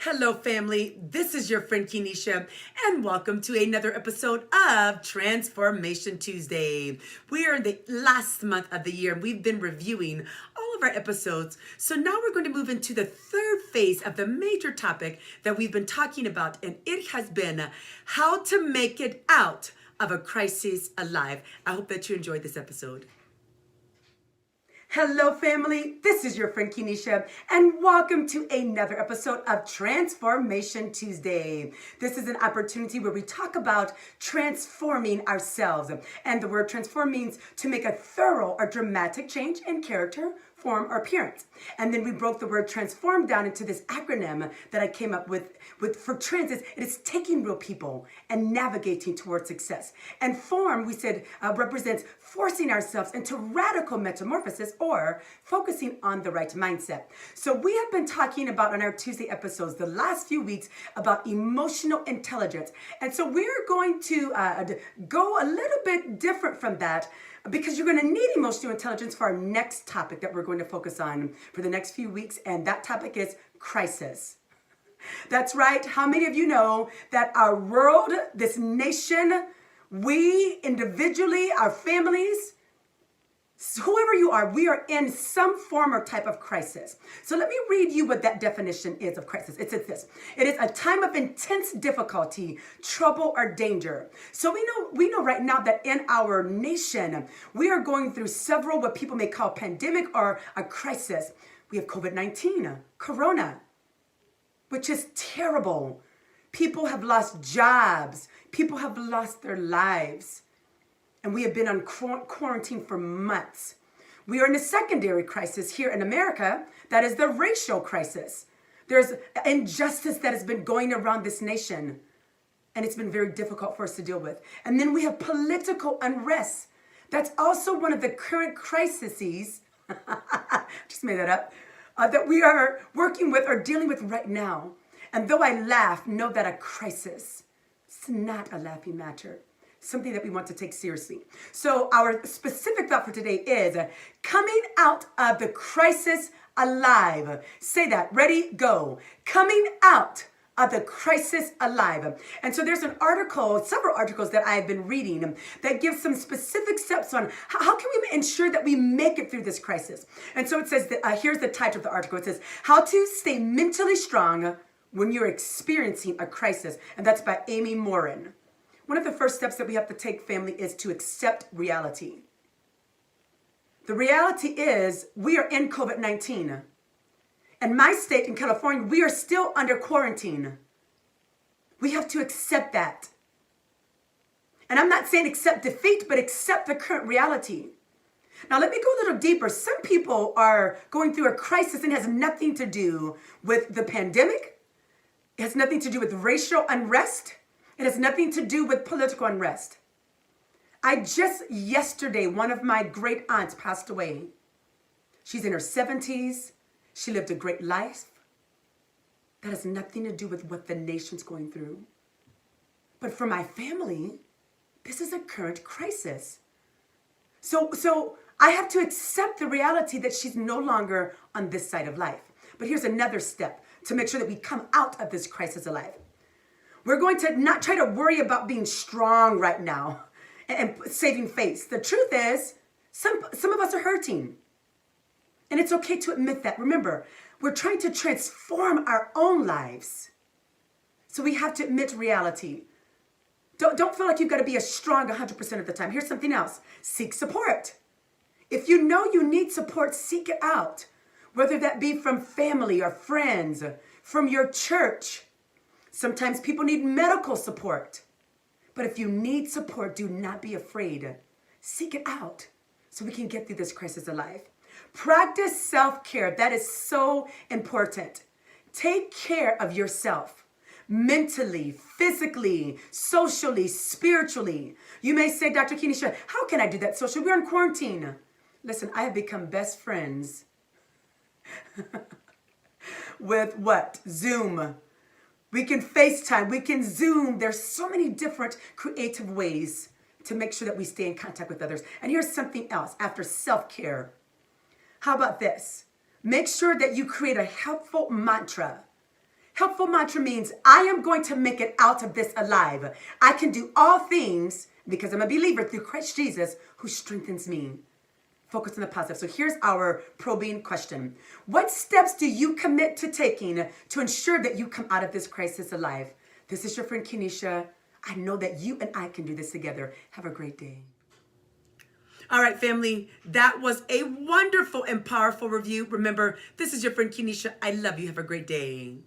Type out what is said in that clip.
Hello, family. This is your friend Kenisha, and welcome to another episode of Transformation Tuesday. We are in the last month of the year, and we've been reviewing all of our episodes. So now we're going to move into the third phase of the major topic that we've been talking about, and it has been how to make it out of a crisis alive. I hope that you enjoyed this episode. Hello, family. This is your friend Kenisha, and welcome to another episode of Transformation Tuesday. This is an opportunity where we talk about transforming ourselves. And the word transform means to make a thorough or dramatic change in character, form, or appearance. And then we broke the word transform down into this acronym that I came up with for trans. It is taking real people and navigating towards success. And form, we said, represents forcing ourselves into radical metamorphosis or focusing on the right mindset. So we have been talking about on our Tuesday episodes the last few weeks about emotional intelligence. And so we're going to go a little bit different from that, because you're going to need emotional intelligence for our next topic that we're going to focus on for the next few weeks. And that topic is crisis. That's right. How many of you know that our world, this nation, we individually, our families, whoever you are, we are in some form or type of crisis. So let me read you what that definition is of crisis. It says this: it is a time of intense difficulty, trouble, or danger. So we know right now that in our nation, we are going through several what people may call pandemic or a crisis. We have COVID-19, Corona, which is terrible. People have lost jobs. People have lost their lives. And we have been on quarantine for months. We are in a secondary crisis here in America. That is the racial crisis. There's injustice that has been going around this nation. And it's been very difficult for us to deal with. And then we have political unrest. That's also one of the current crises, just made that up, that we are working with or dealing with right now. And though I laugh, know that a crisis, it's not a laughing matter. Something that we want to take seriously. So our specific thought for today is coming out of the crisis alive. Say that. Ready? Go. Coming out of the crisis alive. And so there's an article, several articles that I've been reading that give some specific steps on how can we ensure that we make it through this crisis. And so it says that, here's the title of the article. It says, How to Stay Mentally Strong When You're Experiencing a Crisis. And that's by Amy Morin. One of the first steps that we have to take, family, is to accept reality. The reality is we are in COVID-19. In my state, in California, we are still under quarantine. We have to accept that. And I'm not saying accept defeat, but accept the current reality. Now, let me go a little deeper. Some people are going through a crisis and it has nothing to do with the pandemic. It has nothing to do with racial unrest. It has nothing to do with political unrest. Yesterday, one of my great aunts passed away. She's in her 70s. She lived a great life. That has nothing to do with what the nation's going through. But for my family, this is a current crisis. So I have to accept the reality that she's no longer on this side of life. But here's another step to make sure that we come out of this crisis alive. We're going to not try to worry about being strong right now and saving face. The truth is, some of us are hurting. And it's okay to admit that. Remember, we're trying to transform our own lives. So we have to admit reality. Don't feel like you've got to be as strong 100% of the time. Here's something else. Seek support. If you know you need support, seek it out. Whether that be from family or friends, from your church. Sometimes people need medical support. But if you need support, do not be afraid. Seek it out so we can get through this crisis alive. Practice self-care. That is so important. Take care of yourself. Mentally, physically, socially, spiritually. You may say, Dr. Kenisha, how can I do that socially? We're in quarantine. Listen, I have become best friends with what? Zoom. We can FaceTime, we can Zoom. There's so many different creative ways to make sure that we stay in contact with others. And here's something else after self-care. How about this? Make sure that you create a helpful mantra. Helpful mantra means I am going to make it out of this alive. I can do all things because I'm a believer through Christ Jesus who strengthens me. Focus on the positive. So here's our probing question. What steps do you commit to taking to ensure that you come out of this crisis alive? This is your friend Kenesha. I know that you and I can do this together. Have a great day. All right, family, that was a wonderful and powerful review. Remember, this is your friend Kenesha. I love you. Have a great day.